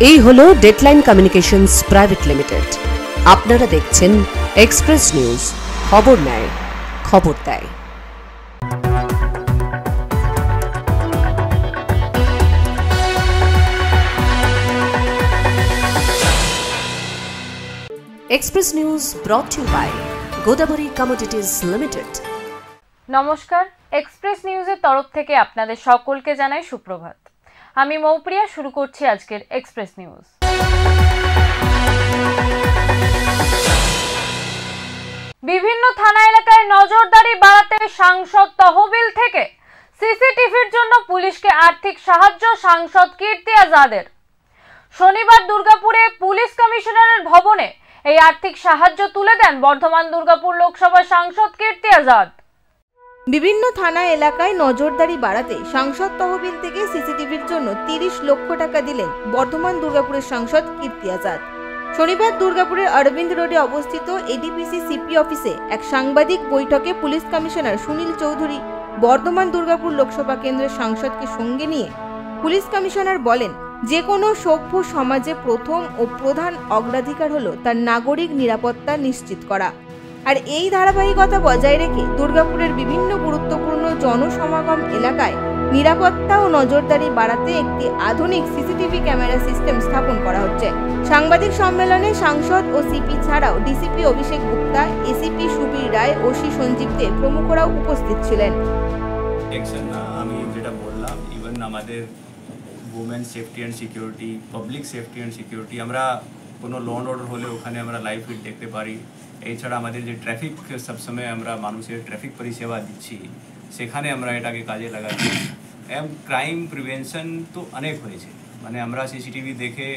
এই হলো deadline communications private limited. আপনারা দেখছেন এক্সপ্রেস নিউজ, খবর নেয়, খবর দেয়। Express news brought to you by Godavari commodities limited. নমস্কার, এক্সপ্রেস নিউজের তরফ থেকে আপনাদের সকলকে জানাই সুপ্রভাত। আমি মৌপ্রিয়া, শুরু করছি আজকের এক্সপ্রেস নিউজ। বিভিন্ন থানা এলাকায় নজরদারি বাড়াতে সাংসদ তহবিল থেকে সিসিটিভির জন্য পুলিশকে আর্থিক সাহায্য সাংসদ কীর্তি আজাদের। শনিবার দুর্গাপুরে পুলিশ কমিশনারের ভবনে এই আর্থিক সাহায্য তুলে দেন বর্ধমান দুর্গাপুর লোকসভার সাংসদ কীর্তি আজাদ। বিভিন্ন থানা এলাকায় নজরদারি বাড়াতে সাংসদ তহবিল থেকে সিসিটিভির জন্য 30 লক্ষ টাকা দিলেন বর্ধমান দুর্গাপুরের সাংসদ কীর্তি আজাদ। শনিবার দুর্গাপুরের অরবিন্দ রোডে অবস্থিত এডিপিসি সিপি অফিসে এক সাংবাদিক বৈঠকে পুলিশ কমিশনার সুনীল চৌধুরী বর্ধমান দুর্গাপুর লোকসভা কেন্দ্রের সাংসদকে সঙ্গে নিয়ে পুলিশ কমিশনার বলেন, যে কোনো সভ্য সমাজে প্রথম ও প্রধান অগ্রাধিকার হলো তার নাগরিক নিরাপত্তা নিশ্চিত করা। আর এই ধারাবাহিকতা বজায় রেখে দুর্গাপুরের বিভিন্ন গুরুত্বপূর্ণ জনসমাগম এলাকায় নিরাপত্তা ও নজরদারি বাড়াতে একটি আধুনিক সিসিটিভি ক্যামেরা সিস্টেম স্থাপন করা হচ্ছে। সাংবাদিক সম্মেলনে সাংসদ ও সিপি ছাড়াও ডিসিপি অভিষেক গুপ্তা, এসিপি সুবীর রায়, ওসি সঞ্জীব দে প্রমুখরাও উপস্থিত ছিলেন। আমি যেটা বললাম, ইভেন আমাদের women safety and security, public safety and security, আমরা কোনো ল অ্যান্ড অর্ডার হলে ওখানে আমরা লাইভ ফিড দেখতে পারি। এছাড়া আমাদের যে ট্রাফিক সবসময় আমরা মানুষের ট্রাফিক পরিষেবা দিচ্ছি, সেখানে আমরা এটাকে কাজে লাগাচ্ছি। ক্রাইম প্রিভেনশন তো অনেক হয়েছে, মানে আমরা সিসিটিভি দেখে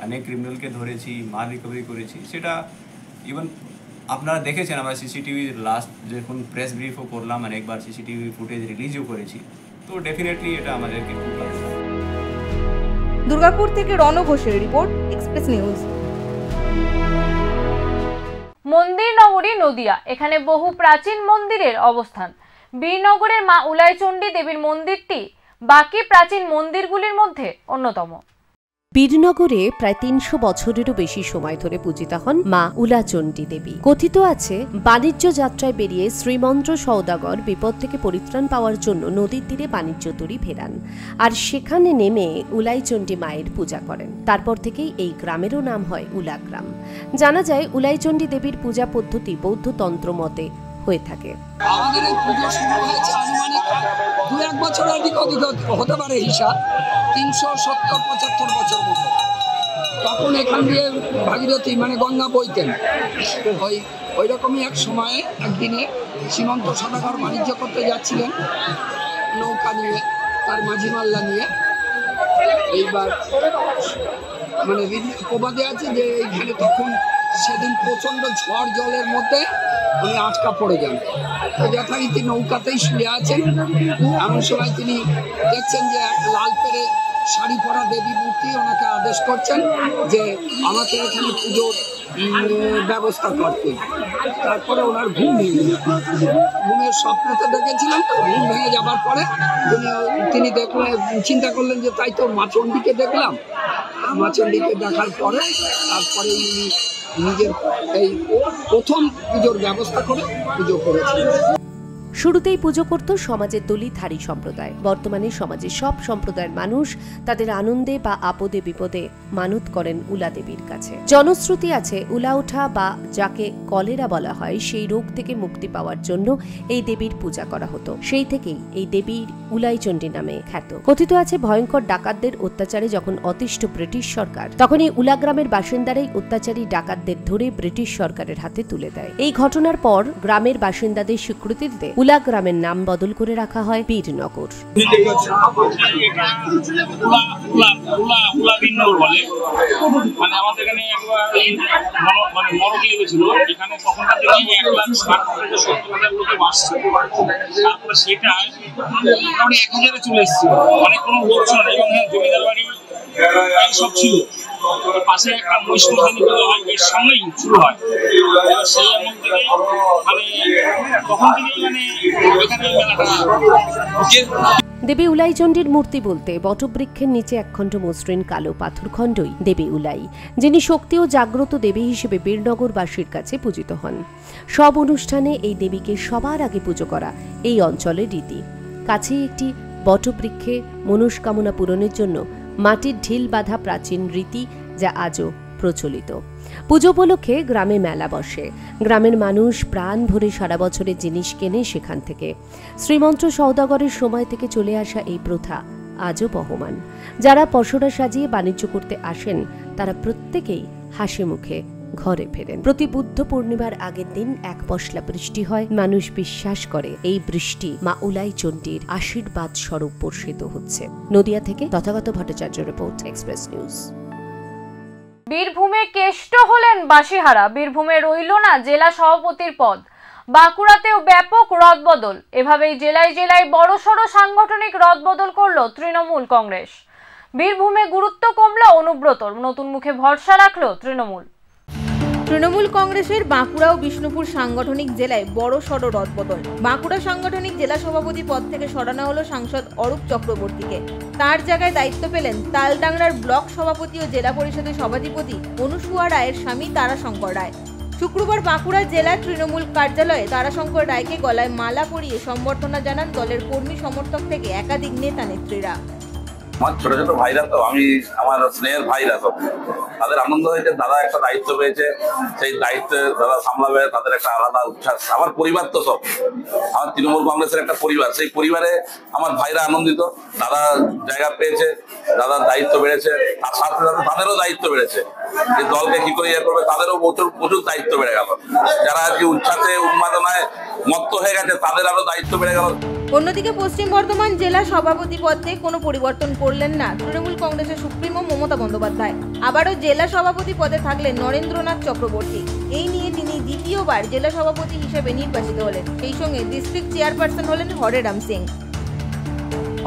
অনেক ক্রিমিনালকে ধরেছি, মাল রিকভারি করেছি। সেটা ইভেন আপনারা দেখেছেন, আমরা সিসিটিভি লাস্ট যখন প্রেস ব্রিফও করলাম, অনেকবার সিসিটিভি ফুটেজ রিলিজও করেছি। তো ডেফিনেটলি এটা আমাদেরকে খুব ভালো লাগে। দুর্গাপুর থেকে রণ ঘোষের রিপোর্ট, এক্সপ্রেস নিউজ। মন্দির নগরী নদিয়া, এখানে বহু প্রাচীন মন্দিরের অবস্থান। বীরনগরের মা উলাইচণ্ডী দেবীর মন্দিরটি বাকি প্রাচীন মন্দিরগুলির মধ্যে অন্যতম। বীরনগরে প্রায় 300 বছরেরও বেশি সময় ধরে পূজিতা হন মা উলাচণ্ডী দেবী। কথিত আছে, বাণিজ্য যাত্রায় বেরিয়ে শ্রীমন্ত্র সওদাগর বিপদ থেকে পরিত্রাণ পাওয়ার জন্য নদীর তীরে বাণিজ্য তরী ফেরান, আর সেখানে নেমে উলাইচণ্ডী মায়ের পূজা করেন। তারপর থেকেই এই গ্রামেরও নাম হয় উলাগ্রাম। জানা যায়, উলাইচণ্ডী দেবীর পূজা পদ্ধতি বৌদ্ধ তন্ত্র মতে হয়ে থাকে। আমাদের এই পুজো শুরু হয়েছে আনুমানিক 2-1 বছর অধিক হতে পারে, হিসাব 370-75 বছর মতো। তখন এখান দিয়ে ভাগীরথী মানে গঙ্গা বইতেন। ওই রকমই এক সময়ে একদিনে শ্রীমন্ত সদাগর বাণিজ্য করতে যাচ্ছিলেন নৌকা নিয়ে, তার মাঝি মাল্লা নিয়ে। এইবার মানে প্রবাদে আছে যে এইখানে তখন সেদিন প্রচণ্ড ঝড় জলের মধ্যে উনি আটকা পড়ে যান। তো যথারীতি নৌকাতেই শুয়ে আছেন, এমন সময় তিনি দেখছেন যে এক লাল পেরে শাড়ি পরা দেবী মূর্তি ওনাকে আদেশ করছেন যে আমাকে এখানে পুজোর ব্যবস্থা করতে। তারপরে ওনার ঘুম ভেঙে গেল। ঘুমের স্বপ্নতে দেখেছিলেন, তো ঘুম ভেঙে যাবার পরে তিনি দেখলেন, চিন্তা করলেন যে তাই তো মা চণ্ডীকে দেখলাম। মা চণ্ডীকে দেখার পরে তারপরে উনি নিজের এই প্রথম পুজোর ব্যবস্থা করে পুজো করেছিলেন। শুরুতেই পুজো করত সমাজের দলিতধারী সম্প্রদায়। বর্তমানে সমাজের সব সম্প্রদায়ের মানুষ তাদের আনন্দে বা আপদে বিপদে মানত করেন উলা দেবীর কাছে। জনশ্রুতি আছে, উলা ওঠা বা যাকে কলেরা বলা হয়, সেই রোগ থেকে মুক্তি পাওয়ার জন্য এই দেবীর পূজা করা হতো। সেই থেকেই এই দেবীর উলাইচণ্ডী নামে খ্যাত। কথিত আছে, ভয়ঙ্কর ডাকাতদের অত্যাচারে যখন অতিষ্ঠ ব্রিটিশ সরকার, তখন এই উলাগ্রামের বাসিন্দারাই অত্যাচারী ডাকাতদের ধরে ব্রিটিশ সরকারের হাতে তুলে দেয়। এই ঘটনার পর গ্রামের বাসিন্দাদের স্বীকৃতি দিতে উলা গ্রামের নাম বদল করে রাখা হয় বীরনগর। চলে এসেছিল, অনেক কোনো লোক ছিল না, এবং জমিদার বাড়ি সব ছিল। পাশে একটা মহিষমর্দিনী পুজো হয়, এর সঙ্গেই শুরু হয়। এবার সেই আমল থেকে মানে তখন থেকেই মানে এখানে মেলাটা। দেবী উলাইচণ্ডীর মূর্তি বলতে বটবৃক্ষের নিচে একখণ্ড মসৃণ কালো পাথরখণ্ডই দেবী উলাই, যিনি শক্তি ও জাগ্রত দেবী হিসেবে বীরনগরবাসীর কাছে পূজিত হন। সব অনুষ্ঠানে এই দেবীকে সবার আগে পুজো করা এই অঞ্চলের রীতি। কাছেই একটি বটবৃক্ষে মনস্কামনা পূরণের জন্য মাটির ঢিল বাঁধা প্রাচীন রীতি, যা আজও প্রচলিত। পুজো উপলক্ষে গ্রামে মেলা বসে। গ্রামের মানুষ প্রাণ ভরে সারা বছরের জিনিস কেনে সেখান থেকে। শ্রীমন্ত সওদাগরের সময় থেকে চলে আসা এই প্রথা আজও বহমান। যারা পসরা সাজিয়ে বাণিজ্য করতে আসেন তারা প্রত্যেকেই হাসি মুখে ঘরে ফেরেন। প্রতি বুদ্ধ পূর্ণিমার আগের দিন এক পশলা বৃষ্টি হয়। মানুষ বিশ্বাস করে এই বৃষ্টি মা উলাইচণ্ডীর আশীর্বাদ স্বরূপ বর্ষিত হচ্ছে। নদিয়া থেকে Tathagata Bhattacharya report, express news. বীরভূমে কেষ্ট হলেন বাসিহারা। বীরভূমে রইল না জেলা সভাপতির পদ। বাঁকুড়াতেও ব্যাপক রদবদল। এভাবেই জেলায় জেলায় বড়সড় সাংগঠনিক রদবদল করল তৃণমূল কংগ্রেস। বীরভূমে গুরুত্ব কমল অনুব্রতর, নতুন মুখে ভরসা রাখল তৃণমূল। তৃণমূল কংগ্রেসের বাঁকুড়া ও বিষ্ণুপুর সাংগঠনিক জেলায় বড় সড় রদবদল। বাঁকুড়া সাংগঠনিক জেলা সভাপতি পদ থেকে সরানো হলো সাংসদ অরূপ চক্রবর্তীকে। তার জায়গায় দায়িত্ব পেলেন তালডাংরার ব্লক সভাপতি ও জেলা পরিষদের সভাধিপতি অনুসুয়া রায়ের স্বামী তারাশঙ্কর রায়। শুক্রবার বাঁকুড়া জেলা তৃণমূল কার্যালয়ে তারাশঙ্কর রায়কে গলায় মালা পরিয়ে সম্বর্ধনা জানান দলের কর্মী সমর্থক থেকে একাধিক নেতা নেত্রীরা। আমার ছোট ছোট ভাইরা তো, আমার স্নেহের ভাইরা তো, তাদের আনন্দ হয়েছে, দাদা একটা দায়িত্ব পেয়েছে, সেই দায়িত্বে দাদা সামলাবে, তাদের একটা আলাদা উচ্ছ্বাস। আমার পরিবার তো সব, আমার তৃণমূল কংগ্রেসের একটা পরিবার, সেই পরিবারে আমার ভাইরা আনন্দিত। দাদা জায়গা পেয়েছে, দাদার দায়িত্ব বেড়েছে, তার সাথে সাথে তাদেরও দায়িত্ব বেড়েছে। এই দলকে কি করে ইয়ে করবে, তাদেরও প্রচুর দায়িত্ব বেড়ে গেল। যারা আজকে উচ্ছ্বাসে উন্মাদনায় মত্ত হয়ে গেছে, তাদের আরো দায়িত্ব বেড়ে গেল। অন্যদিকে পশ্চিম বর্ধমান জেলা সভাপতি পদে কোনো পরিবর্তন করলেন না তৃণমূল কংগ্রেসের সুপ্রিমো মমতা বন্দ্যোপাধ্যায়। আবারও জেলা সভাপতি পদে থাকলেন নরেন্দ্রনাথ চক্রবর্তী। এই নিয়ে তিনি দ্বিতীয়বার জেলা সভাপতি হিসেবে নির্বাচিত হলেন। সেই সঙ্গে ডিস্ট্রিক্ট চেয়ারপারসন হলেন হরেরাম সিং।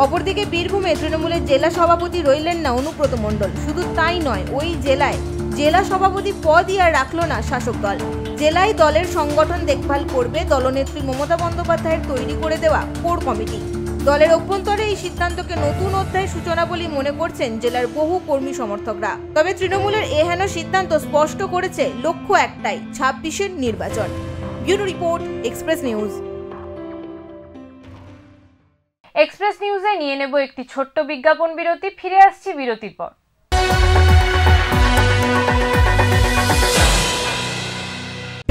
অপরদিকে বীরভূমে তৃণমূলের জেলা সভাপতি রইলেন না অনুব্রত মণ্ডল। শুধু তাই নয়, ওই জেলায় জেলা সভাপতি পদই আর রাখল না শাসক দল। জেলায় দলের সংগঠন দেখভাল করবে দলনেত্রী মমতা বন্দ্যোপাধ্যায়ের তৈরি করে দেওয়া কোর কমিটি। দলের অভ্যন্তরে এই সিদ্ধান্তকে নতুন অধ্যায়ের সূচনা বলে মনে করছেন জেলার বহু কর্মী সমর্থকরা। তবে তৃণমূলের এহেন সিদ্ধান্ত স্পষ্ট করেছে লক্ষ্য একটাই, 26-এর নির্বাচন। Bureau report, express news. Express নিউজে নিয়ে নেব একটি ছোট্ট বিজ্ঞাপন বিরতি। ফিরে আসছি বিরতির পর।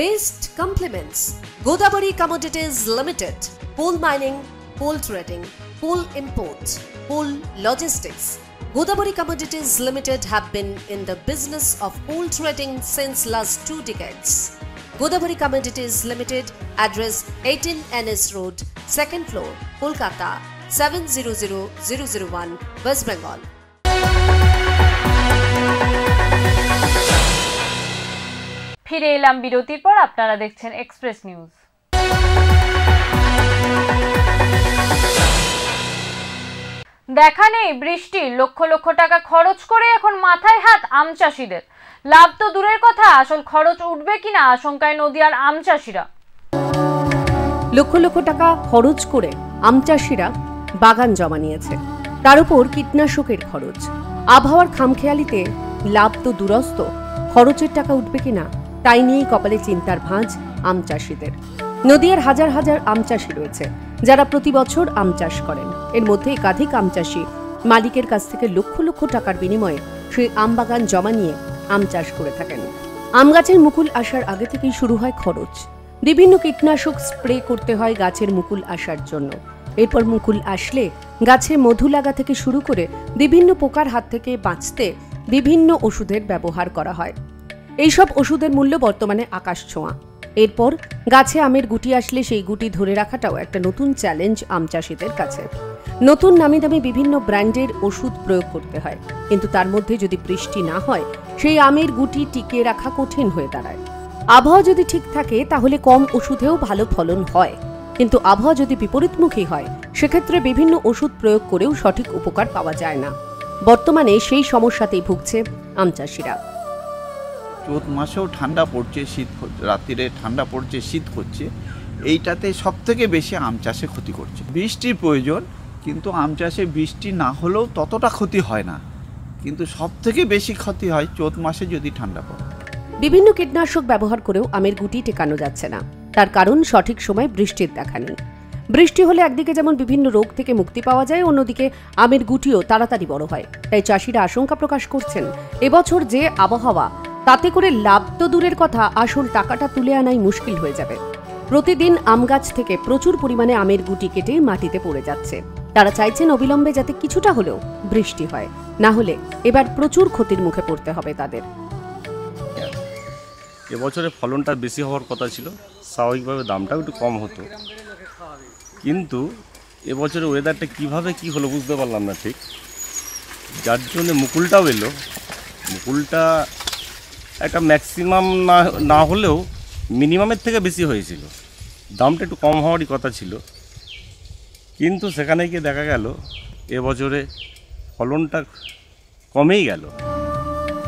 Best compliments. Godabari Commodities Limited. Coal mining, coal trading, coal imports, coal logistics. Godabari Commodities Limited have been in the business of coal trading since last 2 decades. Godabari Commodities Limited, address 18 NS Road, 2nd floor, Kolkata, 700001, West Bengal. ফিরে এলাম বিরতির পর। আপনারা দেখছেন express news. দেখা নেই বৃষ্টির, লক্ষ লক্ষ টাকা খরচ করে এখন মাথায় হাত আম চাষিদের। লাভ তো দূরের কথা, আসল খরচ উঠবে কিনা আশঙ্কায় নদিয়ার আম চাষিরা। লক্ষ লক্ষ টাকা খরচ করে আম চাষিরা বাগান জমা নিয়েছে, তার উপর কীটনাশকের খরচ। আবহাওয়ার খামখেয়ালিতে লাভ তো দূরস্থ, খরচের টাকা উঠবে কিনা তাই নিয়েই কপালে চিন্তার ভাঁজ আম চাষিদের। নদিয়ার হাজার হাজার আম চাষি রয়েছে যারা প্রতি বছর আম চাষ করেন। এর মধ্যে একাধিক আম চাষি মালিকের কাছ থেকে লক্ষ লক্ষ টাকার বিনিময়ে সেই আম বাগান জমা নিয়ে আম চাষ করে থাকেন। আম গাছের মুকুল আসার আগে থেকেই শুরু হয় খরচ। বিভিন্ন কীটনাশক স্প্রে করতে হয় গাছের মুকুল আসার জন্য। এরপর মুকুল আসলে গাছে মধু লাগা থেকে শুরু করে বিভিন্ন পোকার হাত থেকে বাঁচতে বিভিন্ন ওষুধের ব্যবহার করা হয়। এইসব ওষুধের মূল্য বর্তমানে আকাশ ছোঁয়া। এরপর গাছে আমের গুটি আসলে সেই গুটি ধরে রাখাটাও একটা নতুন চ্যালেঞ্জ আম চাষিদের কাছে। নতুন নামি দামি বিভিন্ন ব্র্যান্ডের ওষুধ প্রয়োগ করতে হয়, কিন্তু তার মধ্যে যদি বৃষ্টি না হয় সেই আমের গুটি টিকিয়ে রাখা কঠিন হয়ে দাঁড়ায়। আবহাওয়া যদি ঠিক থাকে তাহলে কম ওষুধেও ভালো ফলন হয়, কিন্তু আবহাওয়া যদি বিপরীতমুখী হয় সেক্ষেত্রে বিভিন্ন ওষুধ প্রয়োগ করেও সঠিক উপকার পাওয়া যায় না। বর্তমানে সেই সমস্যাতেই ভুগছে আম চাষিরা। চৈত মাসেও ঠান্ডা পড়ছে, শীত রাত্রিরে ঠান্ডা পড়ছে, শীত করছে, এইটাতে সব থেকে বেশি আম চাষে ক্ষতি করছে। বৃষ্টির প্রয়োজন, কিন্তু আম চাষে বৃষ্টি না হলেও ততটা ক্ষতি হয় না, কিন্তু সব থেকে বেশি ক্ষতি হয় চৈত মাসে যদি ঠান্ডা পড়ে। বিভিন্ন কীটনাশক ব্যবহার করেও আমের গুটি টেকানো যাচ্ছে না। তার কারণ সঠিক সময় বৃষ্টির দেখা নেই। বৃষ্টি হলে একদিকে যেমন বিভিন্ন রোগ থেকে মুক্তি পাওয়া যায়, অন্যদিকে আমের গুটিও তাড়াতাড়ি বড় হয়। তাই চাষিরা আশঙ্কা প্রকাশ করছেন, এবছর যে আবহাওয়া, তাতে করে লাভ তো দূরের কথা, আসল টাকাটা তুলে আনাই মুশকিল হয়ে যাবে। প্রতিদিন আম গাছ থেকে প্রচুর পরিমাণে আমের গুটি কেটে মাটিতে পড়ে যাচ্ছে। তারা চাইছেন অবিলম্বে যাতে কিছুটা হলেও বৃষ্টি হয়, না হলে এবার প্রচুর ক্ষতির মুখে পড়তে হবে তাদের। এবছরে ফলনটা বেশি হওয়ার কথা ছিল, স্বাভাবিকভাবে দামটাও একটু কম হতো, কিন্তু এবছরে ওয়েদারটা কিভাবে কি হলো বুঝতে পারলাম না ঠিক, যার জন্য মুকুলটাও এলো। মুকুলটা একটা ম্যাক্সিমাম না হলেও মিনিমামের থেকে বেশি হয়েছিল, দামটা একটু কম হওয়ারই কথা ছিল, কিন্তু সেখানে গিয়ে দেখা গেল এবছরে ফলনটা কমেই গেল।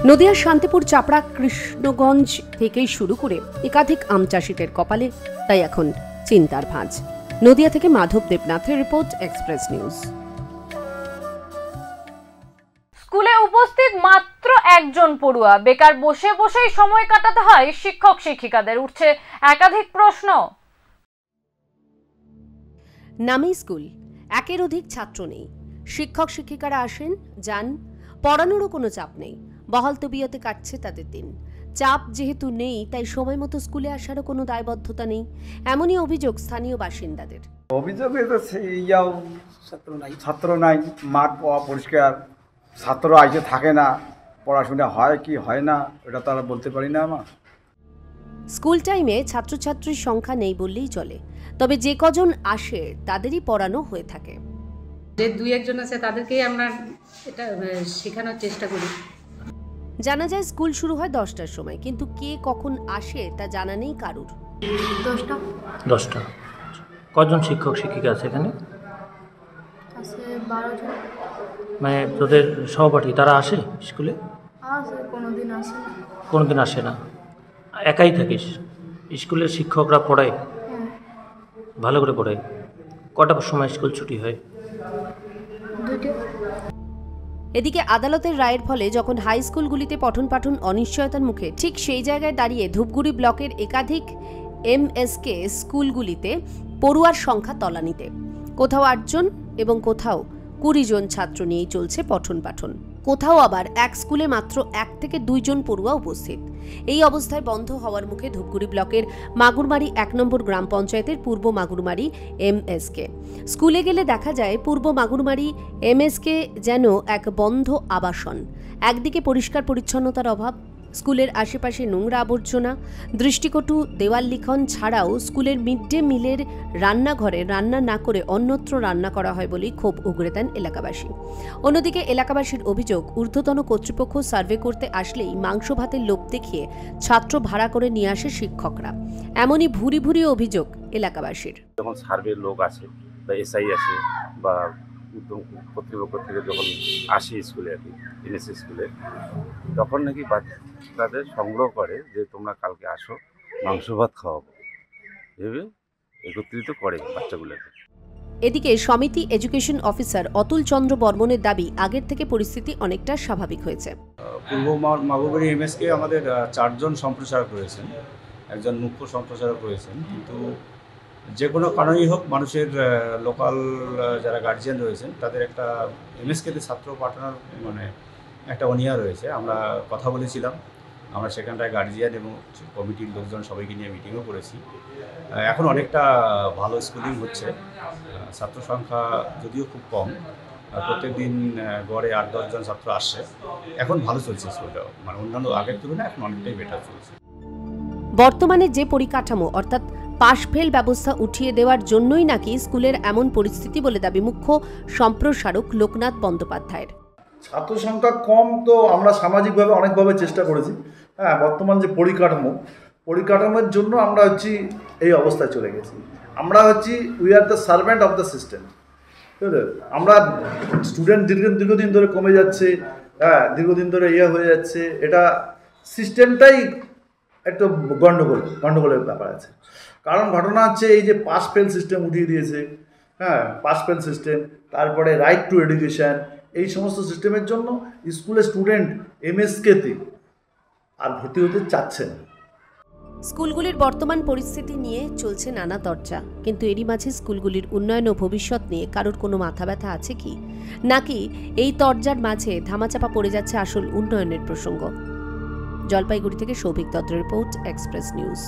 নদিয়ার শান্তিপুর, চাপড়া, কৃষ্ণগঞ্জ থেকেই শুরু করে একাধিক আম চাষিদের কপালে তাই এখন চিন্তার ভাঁজ। নদিয়া থেকে মাধব দেবনাথের রিপোর্ট, এক্সপ্রেস নিউজ। স্কুলে উপস্থিত মাত্র একজন পড়ুয়া, বেকার বসে বসেই সময় কাটাতে হয় শিক্ষক শিক্ষিকাদের। উঠছে একাধিক প্রশ্ন। নামেই স্কুল, একের অধিক ছাত্র নেই। শিক্ষক শিক্ষিকারা আসেন, যান, পড়ানোরও কোনো চাপ নেই। বহাল তবিয়তে কাটছে তাদের দিন। চাপ যেহেতু নেই, তাই সময় মতো স্কুলে আসারও কোনো দায়বদ্ধতা নেই, এমনই অভিযোগ স্থানীয় বাসিন্দাদের। অভিযোগ ছাত্র নাই, মাঠ পরিষ্কার, ছাত্র আইসে থাকে না, পড়াশোনা হয় কি হয় না এটা তো আর বলতে পারি না। আমার স্কুল টাইমে ছাত্রছাত্রীর সংখ্যা নেই বললেই চলে, তবে যে কজন আসে তাদেরই পড়ানো হয়ে থাকে। যে দুই একজন আছে তাদেরকেই আমরা এটা শেখানোর চেষ্টা করি। জানা যায় স্কুল শুরু হয় 10টার সময়, কিন্তু কে কখন আসে তা জানা নেই কারুর। 10টা। কজন শিক্ষক শিক্ষিকা আছে এখানে? আছে 12 জন। মানে তোদের সহপাঠী তারা আসে স্কুলে? আসে, কোনোদিন আসে না। কোনোদিন আসে না। একাই থাকিস? স্কুলের শিক্ষকরা পড়ায়? ভালো করে পড়ায়? কটার সময় স্কুল ছুটি হয়? 2টা। এদিকে আদালতের রায়ের ফলে যখন হাই স্কুলগুলিতে পঠন পাঠন অনিশ্চয়তার মুখে, ঠিক সেই জায়গায় দাঁড়িয়ে ধূপগুড়ি ব্লকের একাধিক এমএসকে স্কুলগুলিতে পড়ুয়ার সংখ্যা তলানিতে। কোথাও 8 জন এবং কোথাও 20 জন ছাত্র নিয়েই চলছে পঠন পাঠন। কোথাও আবার এক স্কুলে মাত্র 1 থেকে 2 জন পড়ুয়া উপস্থিত। এই অবস্থায় বন্ধ হওয়ার মুখে ধূপগুড়ি ব্লকের মাগুরমারি 1 নম্বর গ্রাম পঞ্চায়েতের পূর্ব মাগুরমারি এমএসকে। স্কুলে গেলে দেখা যায় পূর্ব মাগুরমারি এমএসকে যেন এক বন্ধ আবাসন। একদিকে পরিষ্কার পরিচ্ছন্নতার অভাব, স্কুলের আশেপাশে নোংরা আবর্জনা, দৃষ্টিকটু দেওয়াল লিখন ছাড়াও স্কুলের মিড ডে মিলের রান্নাঘরে রান্না না করে অন্যত্র রান্না করা হয় বলেই ক্ষোভ উগরে দেন এলাকাবাসী। অন্যদিকে এলাকাবাসীর অভিযোগ, ঊর্ধ্বতন কর্তৃপক্ষ সার্ভে করতে আসলেই মাংস ভাতের লোভ দেখিয়ে ছাত্র ভাড়া করে নিয়ে আসে শিক্ষকরা। এমনই ভুরি ভুরি অভিযোগ এলাকাবাসীর। যখন সার্ভের লোক আসে বা এসআই আসে বা কর্তৃপক্ষ থেকে যখন আসি স্কুলে, আর কি এনএসএস স্কুলে, তখন নাকি বাচ্চাদের সংগ্রহ করে যে তোমরা কালকে আসো, মাংস ভাত খাওয়াবো, ভেবে একত্রিত করে বাচ্চাগুলোকে। এদিকে সমিতি এডুকেশন অফিসার অতুল চন্দ্র বর্মনের দাবি, আগের থেকে পরিস্থিতি অনেকটা স্বাভাবিক হয়েছে। পূর্ব মাগুরমারি এমএসকে আমাদের 4 জন সম্প্রচারক রয়েছেন, একজন মুখ্য সম্প্রচারক রয়েছেন, কিন্তু যে কোনো কারণেই হোক মানুষের লোকাল যারা গার্জিয়ান রয়েছেন তাদের একটা এমএসকেতে ছাত্র পাঠানোর মানে একটা অনীহা রয়েছে। আমরা কথা বলেছিলাম, আমরা সেখানটায় গার্জিয়ান এবং কমিটির লোকজন সবাইকে নিয়ে মিটিংও করেছি। এখন অনেকটা ভালো স্কুলিং হচ্ছে, ছাত্র সংখ্যা যদিও খুব কম, প্রত্যেক দিন গড়ে 8-10 জন ছাত্র আসছে। এখন ভালো চলছে স্কুলটা, মানে অন্যান্য আগের তুলনায় এখন অনেকটাই বেটার চলছে। বর্তমানে যে পরিকাঠামো অর্থাৎ পাশ ফেল ব্যবস্থা উঠিয়ে দেওয়ার জন্যই নাকি স্কুলের এমন পরিস্থিতি বলে দাবি মুখ্য সম্প্রসারক লোকনাথ বন্দ্যোপাধ্যায়ের। ছাত্র সংখ্যা কম তো আমরা সামাজিকভাবে অনেকভাবে চেষ্টা করেছি। হ্যাঁ, বর্তমান যে পরিকাঠামোর জন্য আমরা এই অবস্থায় চলে গেছি। আমরা we are the servant of the system. আমরা স্টুডেন্ট দীর্ঘদিন ধরে কমে যাচ্ছে, হ্যাঁ, দীর্ঘদিন ধরে হয়ে যাচ্ছে। এটা সিস্টেমটাই একটু গন্ডগোলের ব্যাপার আছে। কারণ ঘটনা হচ্ছে এই যে পাস ফেল সিস্টেম উঠিয়ে দিয়েছে, হ্যাঁ, পাস ফেল সিস্টেম, তারপরে রাইট টু এডুকেশান, এই সমস্ত সিস্টেমের জন্য স্কুলের স্টুডেন্ট এমএসকেতে আর ভর্তি হতে চাচ্ছে না। স্কুলগুলির বর্তমান পরিস্থিতি নিয়ে চলছে নানা চর্চা, কিন্তু এরই মাঝে স্কুলগুলির উন্নয়ন ও ভবিষ্যৎ নিয়ে কারোর কোনো মাথা ব্যথা আছে কি, নাকি এই তরজার মাঝে ধামাচাপা পড়ে যাচ্ছে আসল উন্নয়নের প্রসঙ্গ? জলপাইগুড়ি থেকে সৌভিক দত্তের report, express news.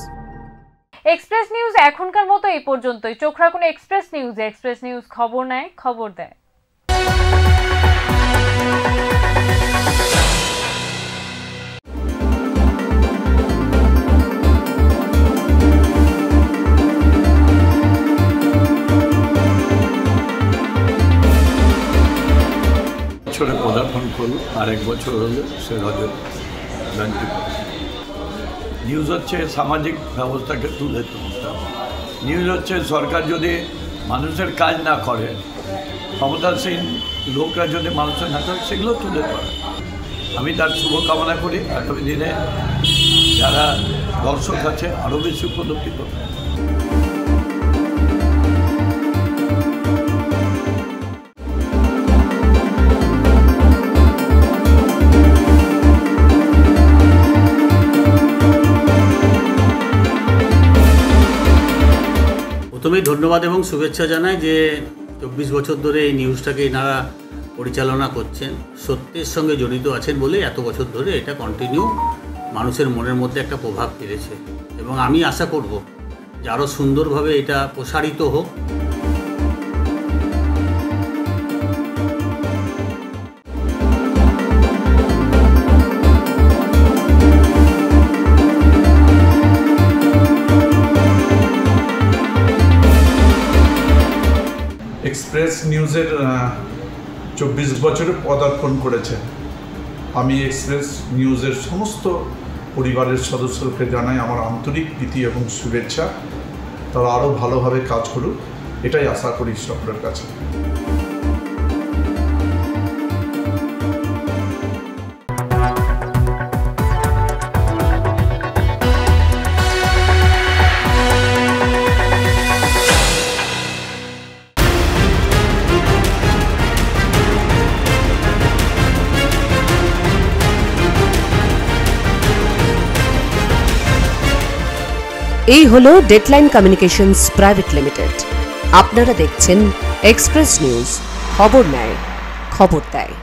Express news এখনকার মতো এই পর্যন্তই। চোখ রাখুন এক্সপ্রেস নিউজে। এক্সপ্রেস নিউজ খবর নেয়, খবর দেয়। বছরে পদার্পণ করল, আর 1 বছর হলো সে রজত জয়ন্তী। নিউজ হচ্ছে সামাজিক ব্যবস্থাকে তুলে তুলতে হবে। নিউজ হচ্ছে সরকার যদি মানুষের কাজ না করে, ক্ষমতাসীন লোকরা যদি মানুষের না করে, সেগুলো তুলে ধরে। আমি তার শুভকামনা করি আগামী দিনে যারা দর্শক আছে আরও বেশি উপলব্ধি করবে। প্রথমেই ধন্যবাদ এবং শুভেচ্ছা জানাই যে 24 বছর ধরে এই নিউজটাকে এনারা পরিচালনা করছেন, সত্যের সঙ্গে জড়িত আছেন বলে এত বছর ধরে এটা কন্টিনিউ মানুষের মনের মধ্যে একটা প্রভাব ফেলেছে, এবং আমি আশা করব যে আরও সুন্দরভাবে এটা প্রসারিত হোক। এক্সপ্রেস নিউজের 24 বছরে পদার্পণ করেছে। আমি এক্সপ্রেস নিউজের সমস্ত পরিবারের সদস্যকে জানাই আমার আন্তরিক প্রীতি এবং শুভেচ্ছা। তারা আরও ভালোভাবে কাজ করুক, এটাই আশা করি সকলের কাছে। এই হলো ডেডলাইন কমিউনিকেশনস প্রাইভেট লিমিটেড। আপনারা দেখছেন এক্সপ্রেস নিউজ, খবর নেয়, খবর দেয়।